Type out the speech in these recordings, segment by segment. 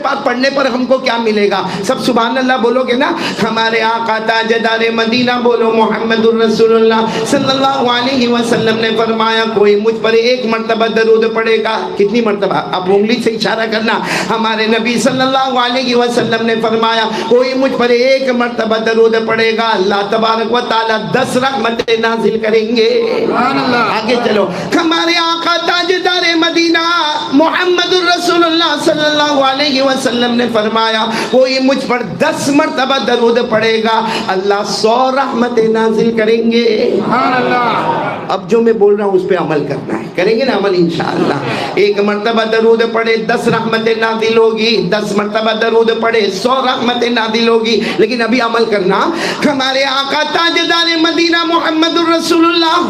پاک پڑھنے پر ہم کو کیا ملے گا؟ سب سبحان اللہ بولو گے نا؟ ہمارے آقا تاجدار مدینہ بولو محمد الرسول اللہ صلی اللہ علیہ وسلم نے فرمایا کوئی مجھ پر ایک مرتبہ درود پڑھے گا. کتنی مرتبہ؟ اب انگلی سے اشارہ کرنا. ہمارے نبی صلی اللہ علیہ وسلم نے فرمایا کوئی مجھ پر ایک مرتبہ درود پڑھے گا اللہ تبارک و تعالی 10 رحمتیں نازل کریں گے. آگے چلو. ہمارے آقا تاجدار مدینہ محمد الرسول اللہ صلی اللہ علیہ وسلم نے فرمایا کوئی مجھ پر 10 مرتبہ درود پڑھے گا اللہ 100 رحمتیں نازل کریں گے. اب جو میں بول رہا ہوں اس پہ عمل کرنا ہے. کریں گے نا عمل انشاءاللہ؟ ایک مرتبہ درود پڑھے 10 رحمتیں نازل ہوگی. 10 مرتبہ درود پڑھے 100 رحمتیں نازل ہوگی. لیکن ابھی عمل کرنا. ہمارے آقا تاجدار مدینہ محمد الرسول اللہ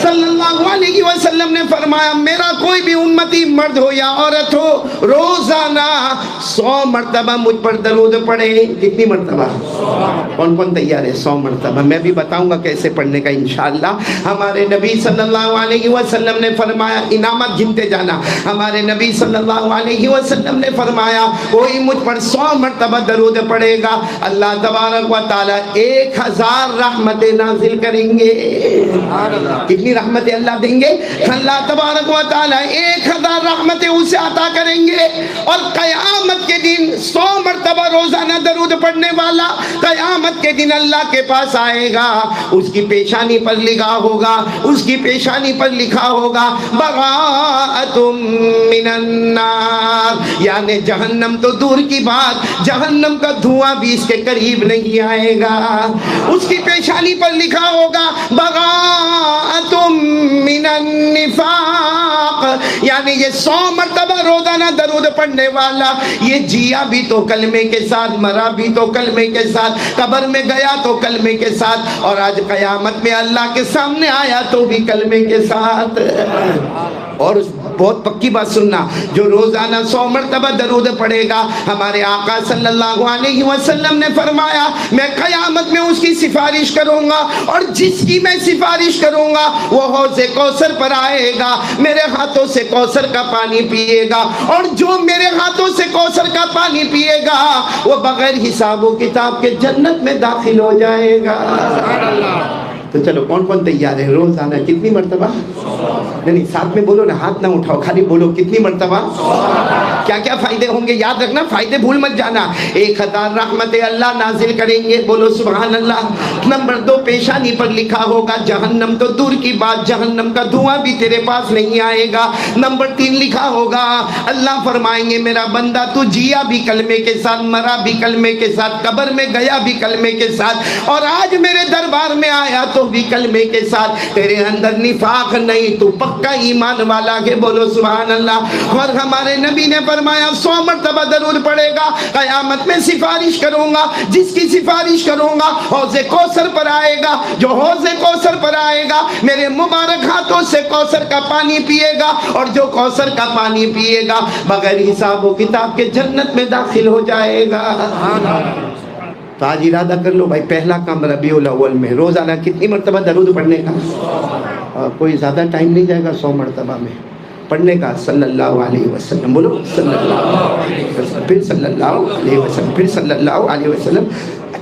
صلی اللہ علیہ وسلم نے فرمایا میرا کوئی بھی امتی مرد ہو یا عورت ہو روزانہ 100 مرتبہ مجھ پر درود پڑھے. کتنی مرتبہ؟ کون کون تیار ہے 100 مرتبہ؟ میں بھی بتاؤں گا کیسے پڑھنے کا انشاءاللہ. ہمارے نبی صلی اللہ علیہ وسلم نے فرمایا انعامات گنتے جانا. ہمارے نبی صلی اللہ علیہ وسلم نے فرمایا کوئی مجھ پر 100 مرتبہ درود پڑھے گا اللہ تبارک و تعالی 1000 رحمتیں نازل کریں گے. کتنی رحمتیں اللہ دیں گے؟ اللہ تبارک و تعالی 1000 رحمتیں اسے عطا کریں گے. اور قیامت کے دن 100 مرتبہ روزانہ درود پڑھنے والا قیامت کے دن اللہ کے پاس آئے گا. اس کی پیشانی پر لکھا ہوگا اس کی پیشانی پر لکھا ہوگا براءۃ من النار. یعنی جہنم تو دور کی بات جہنم کا دھواں بھی اس کے قریب نہیں آئے گا. اس کی پیشانی پر لکھا ہوگا براءۃ من النفاق. یعنی یہ 100 مرتبہ روزانہ درود پڑھنے والا یہ جیا بھی تو کلمے کے ساتھ مرا بھی تو کلمے کے ساتھ قبر میں گیا تو کلمے کے ساتھ اور آج قیامت میں اللہ کے سامنے آیا تو بھی کلمے کے ساتھ. اور بہت پکی بات سننا جو روزانہ 100 مرتبہ درود پڑھے گا ہمارے آقا صلی اللہ علیہ وسلم نے فرمایا میں قیامت میں اس کی سفارش کروں گا اور جس کی میں سفارش کروں گا وہ حوض کوثر پر آئے گا میرے ہاتھوں سے کوثر کا پانی پیے گا اور جو میرے ہاتھوں سے کوثر کا پانی پیے گا وہ بغیر حساب و کتاب کے جنت میں داخل ہو جائے گا. تو چلو کون کون تیار ہے روزانہ کتنی مرتبہ؟ نہیں ساتھ میں بولو نا ہاتھ نہ اٹھاؤ خالی بولو کتنی مرتبہ. کیا کیا فائدے ہوں گے یاد رکھنا فائدے بھول مت جانا. 1000 رحمتیں اللہ نازل کریں گے بولو سبحان اللہ. نمبر 2 پیشانی پر لکھا ہوگا جہنم تو دور کی بات جہنم کا دھواں بھی تیرے پاس نہیں آئے گا. نمبر 3 لکھا ہوگا اللہ فرمائیں گے میرا بندہ تو جیا بھی کلمے کے ساتھ مرا بھی کلمے کے ساتھ قبر میں گیا بھی کلمے کے ساتھ اور آج میرے دربار میں آیا تو بھی کلمے کے ساتھ. تیرے اندر نفاق نہیں تو پکا ایمان والا ہے بولو سبحان اللہ. اور ہمارے نبی نے فرمایا 100 مرتبہ درود پڑے گا قیامت میں سفارش کروں گا جس کی سفارش کروں گا حوض کوثر پر آئے گا. جو حوض کوثر پر آئے گا میرے مبارک ہاتھوں سے کوثر کا پانی پیے گا اور جو کوثر کا پانی پیے گا بغیر حساب و کتاب کے جنت میں داخل ہو جائے گا. تو آج ارادہ کر لو بھائی پہلا کام ربیع الاول میں روزانہ کتنی مرتبہ درود پڑھنے کا. کوئی زیادہ ٹائم نہیں جائے گا 100 مرتبہ میں پڑھنے کا صلی اللہ علیہ وسلم بولو صلی اللہ علیہ وسلم پھر صلی اللہ علیہ وسلم پھر صلی اللہ علیہ وسلم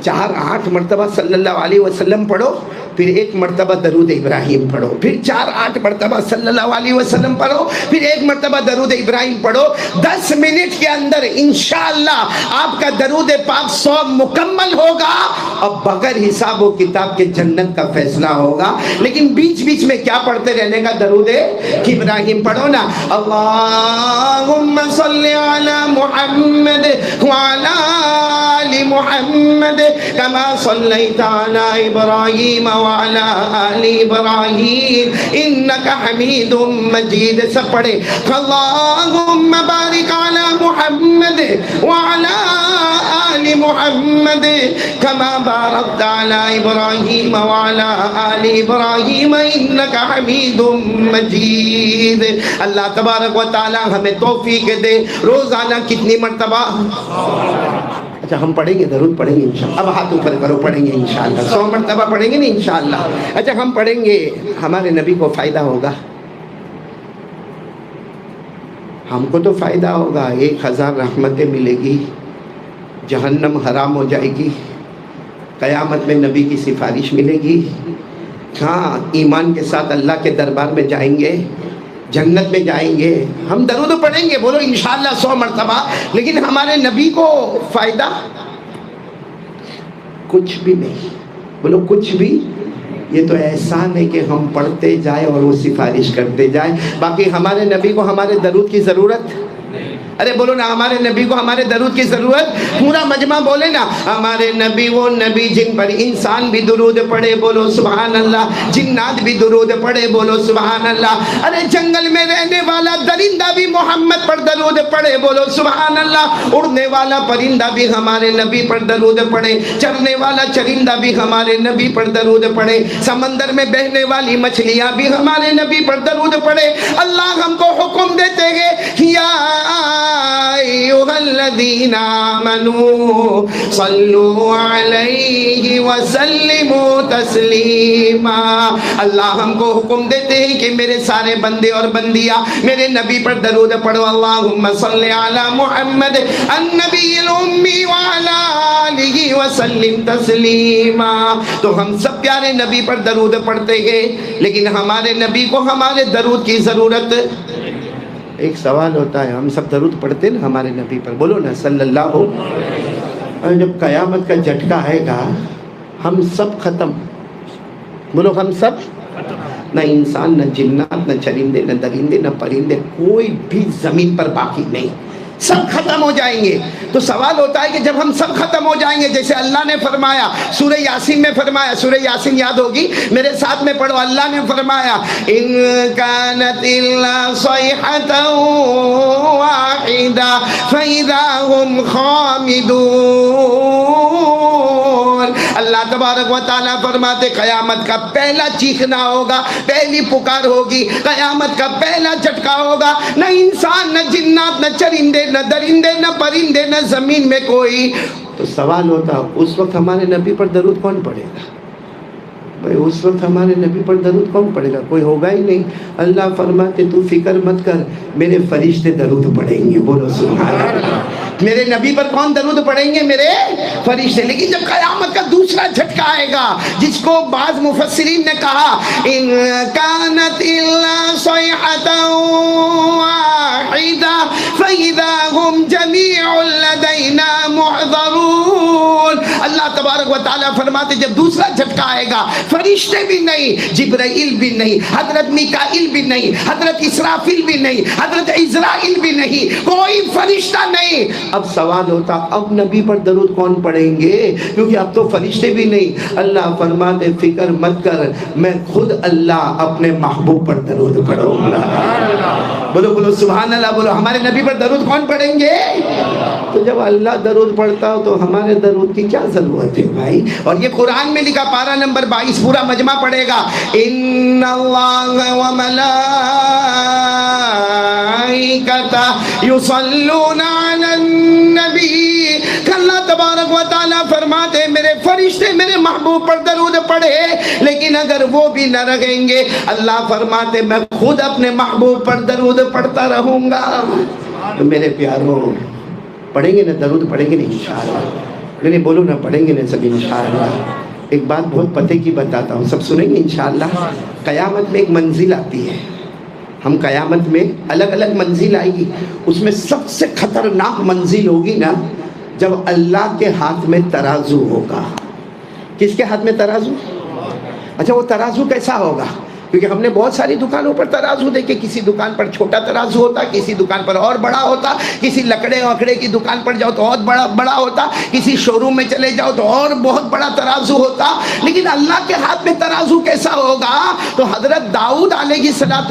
4-8 مرتبہ صلی اللہ علیہ وسلم پڑھو پھر 1 مرتبہ درود ابراہیم پڑھو پھر 4-8 مرتبہ صلی اللہ علیہ وسلم پڑھو پھر 1 مرتبہ درود ابراہیم پڑھو. 10 منٹ کے اندر انشاءاللہ آپ کا درود پاک 100 مکمل ہوگا اور بغیر حساب و کتاب کے جنت کا فیصلہ ہوگا. لیکن بیچ بیچ میں کیا پڑھتے رہنے کا درود ابراہیم پڑھو نا. اللہم صلی علی محمد وعلی آل محمد کما صلیت علی ابراہیم وعلی آل ابراہیم انک حمید مجید. سب پڑھے اللہم بارک علی محمد وعلی آل محمد کما بارکت علی ابراہیم وعلی آل ابراہیم انک حمید مجید. اللہ تبارک و تعالی ہمیں توفیق دے. روزانہ کتنی مرتبہ؟ اچھا ہم پڑھیں گے درود پڑھیں گے انشاءاللہ. اب ہاتھ اوپر کرو پڑھیں گے انشاءاللہ 100 مرتبہ پڑھیں گے نا انشاءاللہ. اچھا ہم پڑھیں گے ہمارے نبی کو فائدہ ہوگا. ہم کو تو فائدہ ہوگا، 1000 رحمتیں ملے گی، جہنم حرام ہو جائے گی، قیامت میں نبی کی سفارش ملے گی، ہاں ایمان کے ساتھ اللہ کے دربار میں جائیں گے، جنت میں جائیں گے، ہم درود پڑھیں گے، بولو انشاءاللہ 100 مرتبہ، لیکن ہمارے نبی کو فائدہ کچھ بھی نہیں، بولو کچھ بھی۔ یہ تو احسان ہے کہ ہم پڑھتے جائیں اور وہ سفارش کرتے جائیں، باقی ہمارے نبی کو ہمارے درود کی ضرورت، ارے بولو نا ہمارے نبی کو ہمارے درود کی ضرورت، پورا مجمع بولے نا ہمارے نبی وہ نبی جن پر انسان بھی درود پڑھے، بولو سبحان اللہ، جنات بھی درود پڑھے، بولو سبحان اللہ، ارے جنگل میں رہنے والا درندہ بھی محمد پر درود پڑھے، بولو سبحان اللہ، اڑنے والا پرندہ بھی ہمارے نبی پر درود پڑھے، چرنے والا چرندہ بھی ہمارے نبی پر درود پڑھے، سمندر میں بہنے والی مچھلیاں بھی ہمارے نبی پر درود پڑھے۔ اللہ ہم کو حکم دیتے ہیں یا ایھا الذین آمنوا صلوا علیہ وسلموا تسلیما، اللہ ہم کو حکم دیتے ہیں کہ میرے سارے بندے اور بندیاں میرے نبی پر درود پڑھو، اللہم صل علی محمد النبی الامی وعلی آلہ وسلم تسلیما۔ تو ہم سب پیارے نبی پر درود پڑھتے ہیں، لیکن ہمارے نبی کو ہمارے درود کی ضرورت۔ ایک سوال ہوتا ہے، ہم سب درود پڑھتے ہیں نا ہمارے نبی پر، بولو نا صلی اللہ، اور جب قیامت کا جھٹکا آئے گا ہم سب ختم، بولو ہم سب، نہ انسان نہ جنات نہ چرندے نہ درندے نہ پرندے، کوئی بھی زمین پر باقی نہیں، سب ختم ہو جائیں گے۔ تو سوال ہوتا ہے کہ جب ہم سب ختم ہو جائیں گے، جیسے اللہ نے فرمایا سورہ یاسین میں فرمایا، سورہ یاسین یاد ہوگی میرے ساتھ میں پڑھو، اللہ نے فرمایا ان کانت الا صیحۃ واحدہ فاذا هم خامدون۔ اللہ تبارک و تعالیٰ فرماتے قیامت کا پہلا چیخنا ہوگا، پہلی پکار ہوگی، قیامت کا پہلا جھٹکا ہوگا، نہ انسان نہ جنات نہ چرندے نہ درندے نہ پرندے نہ زمین میں کوئی۔ تو سوال ہوتا اس وقت ہمارے نبی پر درود کون پڑھے گا؟ بھائی اس وقت ہمارے نبی پر درود کون پڑھے گا؟ کوئی ہوگا ہی نہیں۔ اللہ فرماتے تو فکر مت کر، میرے فرشتے درود پڑھیں گے، بولو سبحان اللہ۔ میرے نبی پر کون درود پڑھیں گے؟ میرے فرشتے۔ لیکن جب قیامت کا دوسرا جھٹکا آئے گا، جس کو بعض مفسرین نے کہا ان کانت الا صیحۃ واحدہ فاذا هم جميع لدینا محضرون، اللہ تبارک و تعالیٰ فرماتے جب دوسرا جھٹکا آئے گا، فرشتے بھی نہیں، جبرائیل بھی نہیں، حضرت میکائیل بھی نہیں، حضرت اسرافیل بھی نہیں، حضرت عزرائیل بھی نہیں، کوئی فرشتہ نہیں۔ اب سوال ہوتا اب نبی پر درود کون پڑھیں گے؟ کیونکہ اب تو فرشتے بھی نہیں۔ اللہ فرماتے فکر مت کر، میں خود اللہ اپنے محبوب پر درود پڑھوں گا، بولو بولو سبحان اللہ، بولو ہمارے نبی پر درود کون پڑھیں گے؟ تو جب اللہ درود پڑھتا ہو تو ہمارے درود کی کیا ضرورت ہے بھائی؟ اور یہ قرآن میں لکھا، پارہ نمبر 22، پورا مجمع پڑھے گا، ان اللہ وملائکتہ یصلون علی النبی، اللہ تبارک و تعالیٰ فرماتے میرے فرشتے میرے محبوب پر درود پڑھے، لیکن اگر وہ بھی نہ رہیں گے، اللہ فرماتے میں خود اپنے محبوب پر درود پڑھتا رہوں گا۔ تو میرے پیاروں پڑھیں گے نا درود، پڑھیں گے نا انشاءاللہ؟ نہیں بولو نا پڑھیں گے نا سب انشاءاللہ؟ ایک بات بہت پتے کی بتاتا ہوں، سب سنیں گے انشاءاللہ؟ قیامت میں ایک منزل آتی ہے، ہم قیامت میں الگ الگ منزل آئے گی، اس میں سب سے خطرناک منزل ہوگی نا جب اللہ کے ہاتھ میں ترازو ہوگا۔ کس کے ہاتھ میں ترازو؟ اچھا وہ ترازو کیسا ہوگا؟ کیونکہ ہم نے بہت ساری دکانوں پر ترازو دیکھے، کسی دکان پر چھوٹا ترازو ہوتا، کسی دکان پر اور بڑا ہوتا، کسی لکڑے وکڑے کی دکان پر جاؤ تو اور بڑا ہوتا، کسی شو روم میں چلے جاؤ تو اور بہت بڑا ترازو ہوتا۔ لیکن اللہ کے ہاتھ میں ترازو کیسا ہوگا؟ تو حضرت داؤد علیہ السلام،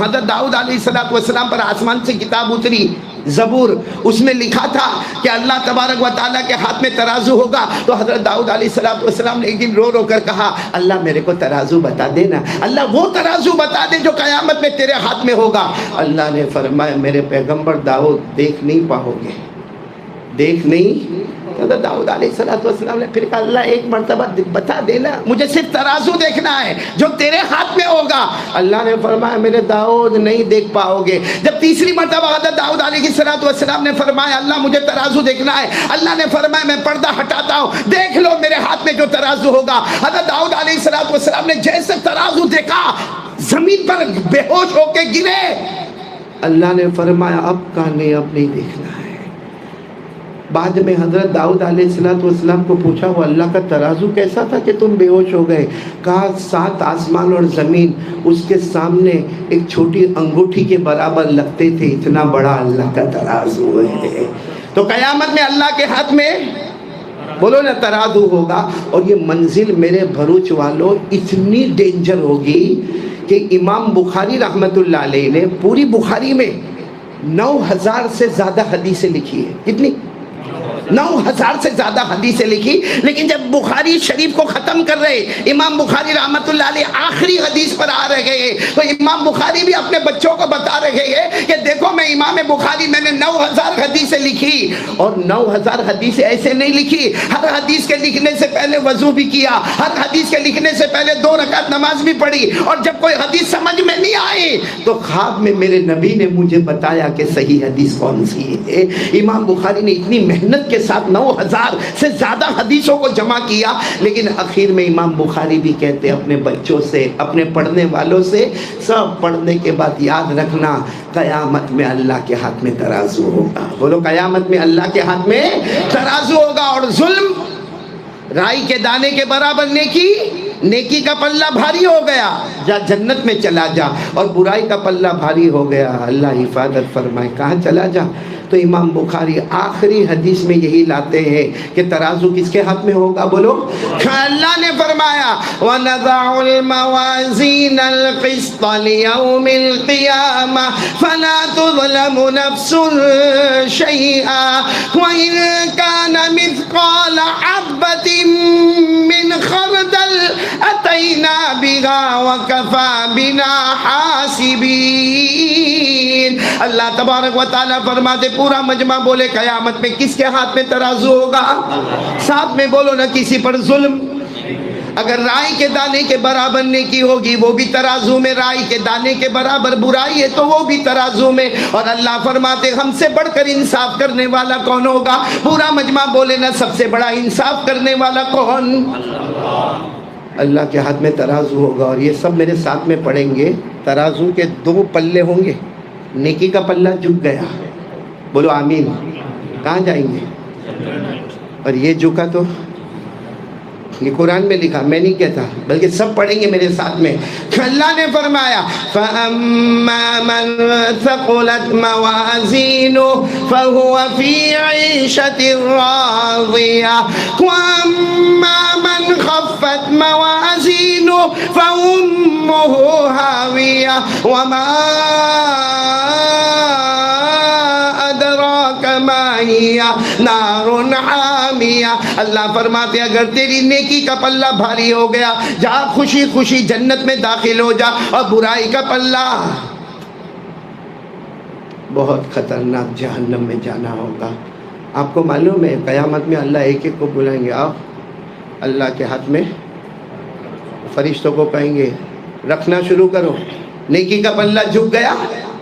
حضرت داؤد علیہ السلام پر آسمان سے کتاب اتری، زبور، اس میں لکھا تھا کہ اللہ تبارک و تعالیٰ کے ہاتھ میں ترازو ہوگا۔ تو حضرت داؤد علیہ السلام نے ایک دن رو رو کر کہا اللہ میرے کو ترازو بتا دینا، اللہ وہ ترازو بتا دے جو قیامت میں تیرے ہاتھ میں ہوگا۔ اللہ نے فرمایا میرے پیغمبر داؤد دیکھ نہیں پاؤ گے، دیکھ نہیں؟ حضرت داؤد علیہ السلام نے پھر کہا اللہ ایک مرتبہ بتا دینا، مجھے صرف ترازو دیکھنا ہے جو تیرے ہاتھ میں ہوگا۔ اللہ نے فرمایا میرے داؤد نہیں دیکھ پاؤ گے۔ جب تیسری مرتبہ حضرت داؤد علیہ السلام نے فرمایا اللہ مجھے ترازو دیکھنا ہے، اللہ نے فرمایا میں پردہ ہٹاتا ہوں، دیکھ لو میرے ہاتھ میں جو ترازو ہوگا۔ حضرت داؤد علیہ السلام نے جیسے ترازو دیکھا زمین پر بے ہوش ہو کے گرے۔ اللہ نے فرمایا اب کہاں اب نہیں دیکھنا ہے۔ بعد میں حضرت داؤد علیہ السلام کو پوچھا وہ اللہ کا ترازو کیسا تھا کہ تم بے ہوش ہو گئے؟ کہا 7 آسمان اور زمین اس کے سامنے ایک چھوٹی انگوٹھی کے برابر لگتے تھے، اتنا بڑا اللہ کا ترازو ہے۔ تو قیامت میں اللہ کے ہاتھ میں بولو نا ترازو ہوگا۔ اور یہ منزل میرے بھروچ والوں اتنی ڈینجر ہوگی کہ امام بخاری رحمت اللہ علیہ نے پوری بخاری میں 9000 سے زیادہ حدیثیں لکھی ہے۔ کتنی؟ 9000 سے زیادہ حدیثیں لکھی، لیکن جب بخاری شریف کو ختم کر رہے امام بخاری رحمت اللہ علیہ آخری حدیث پر آ رہے ہیں، تو امام بخاری بھی اپنے بچوں کو بتا رہے ہیں کہ دیکھو میں امام بخاری میں نے 9000 حدیثیں لکھی، اور 9000 حدیثیں ایسے نہیں لکھی، ہر حدیث کے لکھنے سے پہلے وضو بھی کیا، ہر حدیث کے لکھنے سے پہلے 2 رکعت نماز بھی پڑھی، اور جب کوئی حدیث سمجھ میں نہیں آئی تو خواب میں میرے نبی نے مجھے بتایا کہ صحیح حدیث کون سی ہے۔ امام بخاری نے اتنی محنت کے ساتھ 9000 سے زیادہ حدیثوں کو جمع کیا، لیکن اخیر میں امام بخاری بھی کہتے ہیں اپنے بچوں سے، اپنے پڑھنے والوں سے، سب پڑھنے کے بعد یاد رکھنا قیامت میں اللہ کے ہاتھ میں ترازو ہوگا۔ بولو قیامت میں اللہ کے ہاتھ میں ترازو ہوگا، اور ظلم رائی کے دانے کے برابر نیکی کا پلہ بھاری ہو گیا، جا جنت میں چلا جا، اور برائی کا پلہ بھاری ہو گیا، اللہ حفاظت فرمائے کہاں چلا جا۔ تو امام بخاری آخری حدیث میں یہی لاتے ہیں کہ ترازو کس کے ہاتھ میں ہوگا؟ بولو اللہ نے فرمایا وَنَضَعُ الْمَوَازِينَ الْقِسْطَ لِيَوْمِ الْقِيَامَةِ فَلَا تُظْلَمُ نَفْسٌ شَيْئًا وَإِن كَانَ مِثْقَالَ حَبَّةٍ مِّنْ خَرْدَلٍ أَتَيْنَا بِهَا وَكَفَى بِنَا حَاسِبِينَ۔ اللہ تبارک و تعالیٰ فرماتے پورا مجمع بولے قیامت میں کس کے ہاتھ میں ترازو ہوگا؟ ساتھ میں بولو نہ کسی پر ظلم۔ اگر رائی کے دانے کے برابر نیکی ہوگی وہ بھی ترازو میں، رائی کے دانے کے برابر برائی ہے تو وہ بھی ترازو میں، اور اللہ فرماتے ہم سے بڑھ کر انصاف کرنے والا کون ہوگا؟ پورا مجمع بولے نا سب سے بڑا انصاف کرنے والا کون؟ اللہ کے ہاتھ میں ترازو ہوگا، اور یہ سب میرے ساتھ میں پڑھیں گے۔ ترازو کے 2 پلے ہوں گے، نیکی کا پلہ جھک گیا، بولو آمین، کہاں جائیں گے؟ اور یہ جھکا تو یہ قرآن میں لکھا، میں نہیں کہتا بلکہ سب پڑھیں گے میرے ساتھ میں۔ اللہ نے فرمایا فَأَمَّا مَنْ ثَقُلَتْ مَوَازِينُهُ فَهُوَ فِي عِيشَةٍ رَاضِيَةٍ وَأَمَّا مَنْ خَفَّتْ مَوَازِينُهُ فَأُمُّهُ هَاوِيَةٌ وَمَا نار حامیہ۔ اللہ فرماتے اگر تیری نیکی کا پلہ بھاری ہو گیا جا خوشی خوشی جنت میں داخل ہو جا، اور برائی کا پلہ بہت خطرناک جہنم میں جانا ہوگا۔ آپ کو معلوم ہے قیامت میں اللہ ایک ایک کو بلائیں گے، آؤ اللہ کے ہاتھ میں، فرشتوں کو کہیں گے رکھنا شروع کرو، نیکی کا پلہ جھک گیا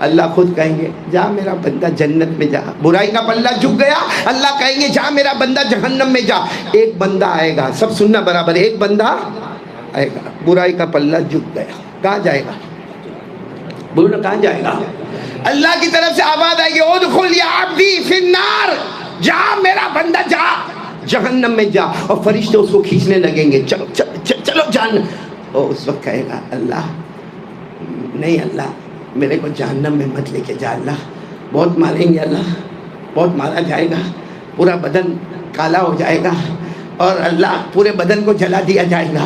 اللہ خود کہیں گے جا میرا بندہ جنت میں جا، برائی کا پلہ جھک گیا اللہ کہیں گے جا میرا بندہ جہنم میں جا۔ ایک بندہ آئے گا، سب سننا برابر، ایک بندہ آئے گا، برائی کا پلہ جھک گیا، کہاں جائے گا؟ بولو کہاں جائے گا؟ اللہ کی طرف سے آواز آئے گی ادخل یا عبدی فی النار، جا میرا بندہ جا جہنم میں جا، اور فرشتے اس کو کھینچنے لگیں گے چلو چلو چلو جہنم۔ اور اس وقت کہے گا اللہ نہیں، اللہ میرے کو جہنم میں مت لے کے جا، اللہ بہت ماریں گے، اللہ بہت مارا جائے گا، پورا بدن کالا ہو جائے گا، اور اللہ پورے بدن کو جلا دیا جائے گا،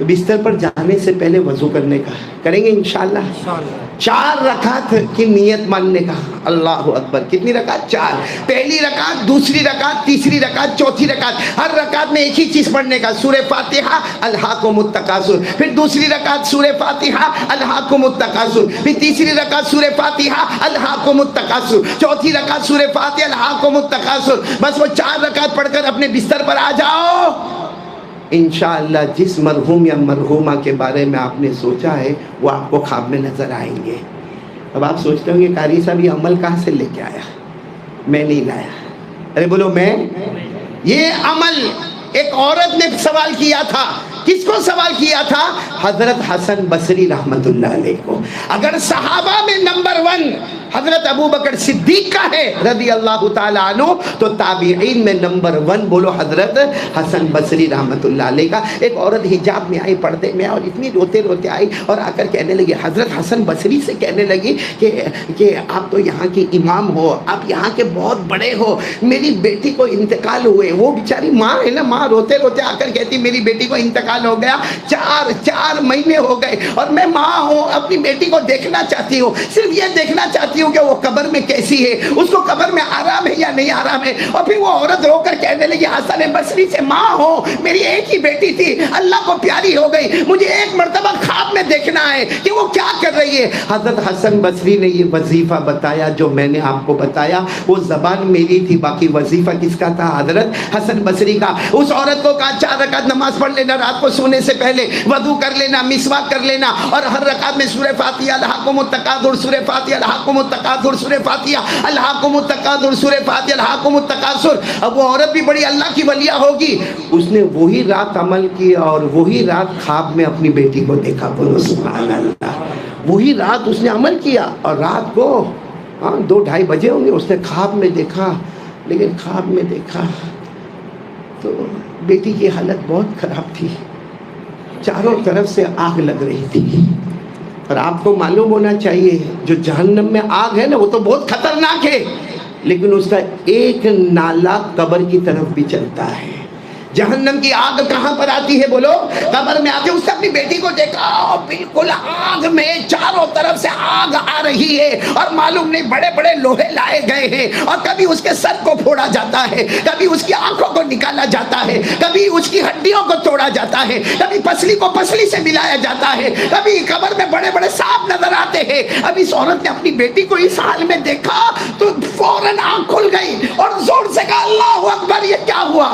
تو بستر پر جانے سے پہلے وضو کرنے کا کریں گے انشاءاللہ 4 رکعت کی نیت ماننے کا. اللہ اکبر. کتنی رکعت؟ 4. پہلی رکعت، دوسری رکعت، تیسری رکعت، چوتھی رکعت، ہر رکعت میں ایک ہی چیز پڑھنے کا، سورہ فاتحہ الہاکم التکاثر. پھر دوسری رکعت سورہ فاتحہ الہاکم التکاثر. پھر تیسری رکعت سورہ فاتحہ الہاکم التکاثر. چوتھی رکعت سورہ فاتحہ الہاکم التکاثر. بس وہ 4 رکعت پڑھ کر اپنے بستر پر آ جاؤ. انشاءاللہ جس مرحوم یا مرحومہ کے بارے میں آپ نے سوچا ہے وہ آپ کو خواب میں نظر آئیں گے. اب آپ سوچتے ہوں گے قاری صاحب یہ عمل کہاں سے لے کے آیا؟ میں نہیں لایا. ارے بولو میں. یہ عمل ایک عورت نے سوال کیا تھا. کس کو سوال کیا تھا؟ حضرت حسن بصری رحمت اللہ علیہ کو. اگر صحابہ میں نمبر 1 حضرت ابو بکر صدیق کا ہے رضی اللہ تعالیٰ عنہ تو تابعین میں نمبر 1 بولو حضرت حسن بصری رحمت اللہ علیہ کا. ایک عورت حجاب میں آئی، پردے میں، اور اتنی روتے روتے آئی اور آ کر کہنے لگی، حضرت حسن بصری سے کہنے لگی کہ آپ تو یہاں کی امام ہو، آپ یہاں کے بہت بڑے ہو، میری بیٹی کو انتقال ہوئے. وہ بیچاری ماں ہے نا، ماں روتے روتے آ کر کہتی میری بیٹی کو انتقال ہو گیا، 4 مہینے ہو گئے اور میں ماں ہوں، اپنی بیٹی کو دیکھنا چاہتی ہوں، صرف یہ دیکھنا چاہتی ہوں کہ وہ قبر میں کیسی ہے، اس کو قبر میں آرام ہے یا نہیں آرام ہے. اور پھر وہ عورت رو کر کہنے لگی حسن بصری سے ماں ہو، میری ایک ہی بیٹی تھی، اللہ کو پیاری ہو گئی، مجھے ایک مرتبہ خواب میں دیکھنا ہے کہ وہ کیا کر رہی ہے. حضرت حسن بصری نے یہ وظیفہ بتایا جو میں نے آپ کو بتایا. وہ زبان میری تھی، باقی وظیفہ کس کا تھا؟ حضرت حسن بصری کا. اس عورت کو کہا 4 رکعت نماز پڑھ لینا، رات کو سونے سے پہلے وضو کر لینا، مسواک کر لینا، اور ہر رکعت میں سورہ فاتحہ الہاکم التکاثر، سورہ فاتحہ الہاکم التکاثر، سورہ فاتحہ الہاکم التکاثر، سورہ فاتحہ الہاکم التکاثر. اب وہ عورت بھی بڑی اللہ کی ولیہ ہوگی. اس نے وہی رات عمل کیا اور وہی رات خواب میں اپنی بیٹی کو دیکھا. بولو سبحان اللہ. وہی رات اس نے عمل کیا اور رات کو 2-2:30 بجے ہوں گے اس نے خواب میں دیکھا. لیکن خواب میں دیکھا تو بیٹی کی حالت بہت خراب تھی، چاروں طرف سے آگ لگ رہی تھی. اور آپ کو معلوم ہونا چاہیے جو جہنم میں آگ ہے نا وہ تو بہت خطرناک ہے، لیکن اس کا ایک نالا قبر کی طرف بھی چلتا ہے. جہنم کی آگ کہاں پر آتی ہے؟ بولو قبر میں آتی ہے. اس نے اپنی بیٹی کو دیکھا، بالکل آگ میں چاروں طرف سے آگ آ رہی ہے اور معلوم نہیں بڑے بڑے لوہے لائے گئے ہیں، اور کبھی اس کے سر کو پھوڑا جاتا ہے، کبھی اس کی آنکھوں کو نکالا جاتا ہے، کبھی اس کی ہڈیوں کو توڑا جاتا ہے، کبھی پسلی کو پسلی سے ملایا جاتا ہے، کبھی قبر میں بڑے بڑے سانپ نظر آتے ہیں. اب اس عورت نے اپنی بیٹی کو اس حال میں دیکھا تو فوراً آنکھ کھل گئی اور زور سے کہا اللہ اکبر. یہ کیا ہوا؟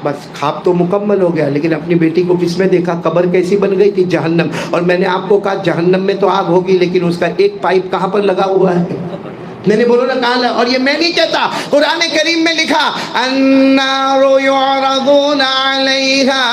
بس خواب تو مکمل ہو گیا، لیکن اپنی بیٹی کو کس میں دیکھا؟ قبر کیسی بن گئی تھی؟ جہنم. اور میں نے آپ کو کہا جہنم میں تو آگ ہوگی، لیکن اس کا ایک پائپ کہاں پر لگا ہوا ہے؟ میں نے بولو نا کہاں. اور یہ میں نہیں کہتا، قرآن کریم میں لکھا النار یعرضون علیہا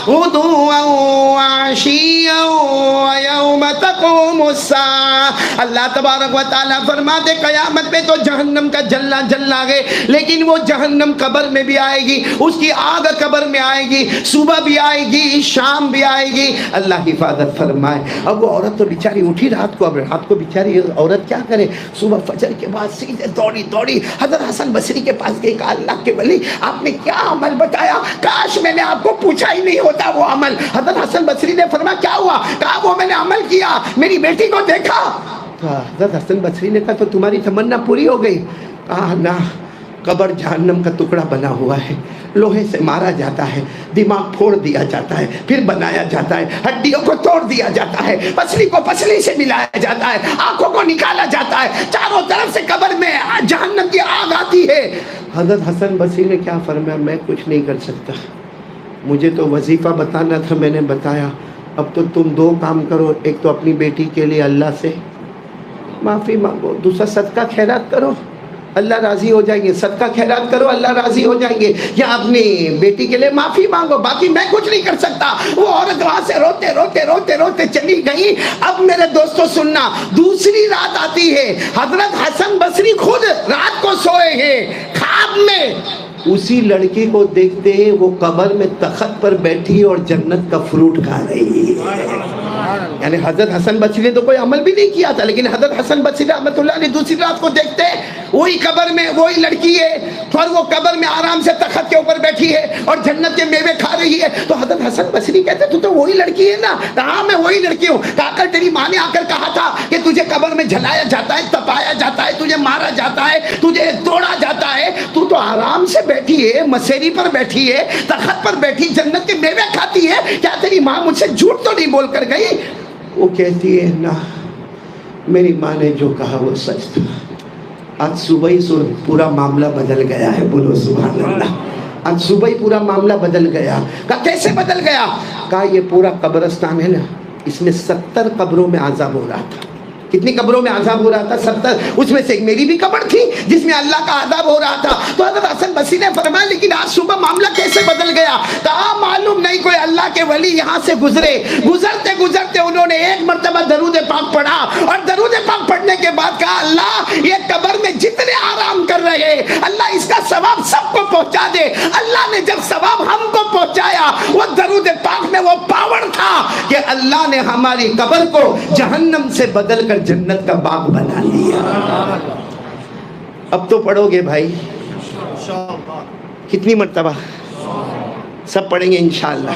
غدوا وعشیا ویوم تقوم الساعہ. اللہ تبارک و تعالیٰ فرماتے قیامت میں تو جہنم کا جلنا جلنا ہے، لیکن وہ جہنم قبر میں بھی آئے گی، اس کی آگ قبر میں آئے گی، صبح بھی آئے گی، شام بھی آئے گی. اللہ حفاظت فرمائے. اب وہ عورت تو بیچاری اٹھی رات کو. اب رات کو بیچاری عورت کیا کرے؟ صبح فجر کے بعد سیدھے دوڑی حضرت حسن بصری کے پاس گئی. کہا اللہ کے ولی آپ نے کیا عمل بتایا؟ کاش میں نے آپ کو پوچھا ہی نہیں ہوتا وہ عمل. حضرت حسن بصری نے فرمایا کیا ہوا؟ کہا وہ میں نے عمل کیا، میری بیٹی کو دیکھا. تو حضرت حسن بصری نے کہا تو تمہاری تمنا پوری ہو گئی؟ کہا نہ، قبر جہنم کا ٹکڑا بنا ہوا ہے، لوہے سے مارا جاتا ہے، دماغ پھوڑ دیا جاتا ہے، پھر بنایا جاتا ہے، ہڈیوں کو توڑ دیا جاتا ہے، پسلی کو پسلی سے ملایا جاتا ہے، آنکھوں کو نکالا جاتا ہے، چاروں طرف سے قبر میں جہنم کی آگ آتی ہے. حضرت حسن بصری نے کیا فرمایا؟ میں کچھ نہیں کر سکتا، مجھے تو وظیفہ بتانا تھا، میں نے بتایا. اب تو تم 2 کام کرو، ایک تو اپنی بیٹی کے لیے اللہ سے معافی مانگو، دوسرا صدقہ خیرات کرو، اللہ راضی ہو جائیں گے. صدقہ خیرات کرو، اللہ راضی ہو جائیں گے. یا اپنی بیٹی کے لیے معافی مانگو، باقی میں کچھ نہیں کر سکتا. وہ عورت وہاں سے روتے چلی گئی. اب میرے دوستو سننا، دوسری رات آتی ہے، حضرت حسن بصری خود رات کو سوئے ہیں، خواب میں اسی لڑکی کو دیکھتے ہیں وہ قبر میں تخت پر بیٹھی اور جنت کا فروٹ کھا رہی ہے. یعنی حضرت حسن بصری نے تو کوئی عمل بھی نہیں کیا تھا، لیکن حضرت حسن بصری رحمۃ اللہ علیہ دوسری رات کو دیکھتے وہی قبر میں وہی لڑکی ہے اور وہ قبر میں آرام سے تخت کے اوپر بیٹھی ہے اور جنت کے میوے کھا رہی ہے. تو حضرت حسن بصری کہتے تو وہی لڑکی ہے نا. ہاں میں وہی لڑکی ہوں. کہا کر تیری ماں نے آ کر کہا تھا کہ تجھے قبر میں جلایا جاتا ہے، تپایا جاتا ہے، تجھے مارا جاتا ہے، تجھے توڑا جاتا ہے، تو آرام سے بیٹھی ہے، مسیری پر بیٹھی ہے، تخت پر بیٹھی جنت کے میوے کھاتی ہے. کیا تیری ماں مجھ سے جھوٹ تو نہیں بول کر گئی؟ وہ کہتی ہے نہ، میری ماں نے جو کہا وہ سچ تھا. آج صبح ہی پورا معاملہ بدل گیا ہے. بولو سبحان اللہ. آج صبح ہی پورا معاملہ بدل گیا. کہا کیسے بدل گیا؟ کہا یہ پورا قبرستان ہے نا، اس میں 70 قبروں میں عذاب ہو رہا تھا. کتنی قبروں میں عذاب ہو رہا تھا؟ 70. اس میں سے ایک میری بھی قبر تھی جس میں اللہ کا عذاب ہو رہا تھا. تو حضرت حسن بصری نے فرمایا لیکن آج صبح معاملہ کیسے بدل گیا؟ کہا معلوم نہیں، کوئی اللہ کے ولی یہاں سے گزرتے گزرتے انہوں نے ایک مرتبہ درود پاک پڑھا اور درود پاک پڑھنے کے بعد کہا اللہ یہ قبر میں جتنے آرام کر رہے اللہ اس کا ثواب سب کو پہنچا دے. اللہ نے جب ثواب ہم کو پہنچایا، وہ درود پاک میں وہ پاور تھا کہ اللہ نے ہماری قبر کو جہنم سے بدل کر جنت کا باغ بنا لیا. اب تو پڑھو گے بھائی، کتنی مرتبہ؟ سب پڑھیں گے انشاءاللہ.